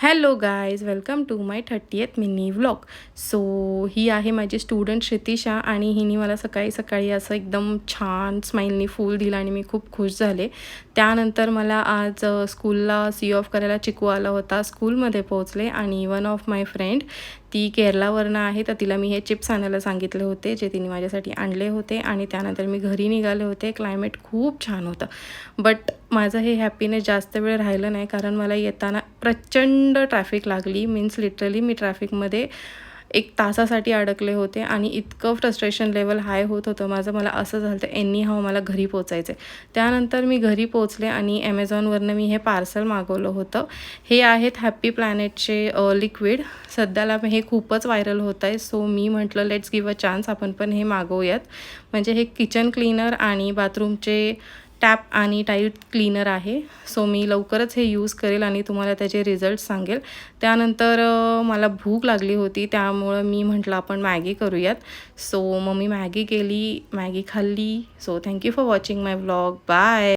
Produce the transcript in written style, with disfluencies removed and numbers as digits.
Hello guys, welcome to my 30th mini vlog. So ही आहे माझी स्टुडंट श्रुतिशा आणि हिने मला सकाळी सकाळी असं एकदम छान स्माईलनी फूल दिलं आणि मी खूप खुश झाले. त्यानंतर मला आज स्कूलला सी ऑफ करायला चिकू आला होता. स्कूलमध्ये पोहोचले आणि वन ऑफ माय फ्रेंड, ती केरलावरनं आहे, तर तिला मी हे चिप्स आणायला सांगितले होते जे तिने माझ्यासाठी आणले होते. आणि त्यानंतर मी घरी निघाले होते. क्लायमेट खूप छान होतं, बट माझं हे हॅपीनेस जास्त वेळ राहिलं नाही, कारण मला येताना प्रचंड ट्रॅफिक लागली. मीन्स लिटरली मी ट्रॅफिकमध्ये 1 तासासाठी अडकले होते आणि इतकं फ्रस्ट्रेशन लेवल हाय होत होतं माझं. मला असं झालं तर एनी हाव मला घरी पोचायचं. त्यानंतर मी घरी पोचले आणि ॲमेझॉनवरनं मी हे पार्सल मागवलं होतं. हे आहेत हॅपी प्लॅनेटचे लिक्विड. सध्याला हे खूपच व्हायरल होत आहे. सो मी म्हटलं लेट्स गिव्ह अ चान्स, आपण पण हे मागवूयात. म्हणजे हे किचन क्लीनर आणि बाथरूमचे टॅप आणि टाईट क्लीनर आहे. सो मी लवकरच हे यूज करेल आणि तुम्हाला त्याचे रिझल्ट सांगेल. त्यानंतर मला भूक लागली होती, त्यामुळं मी म्हटलं आपण मॅगी करूयात. सो मग मी मॅगी केली, मॅगी खाल्ली. So thank you for watching my vlog. Bye.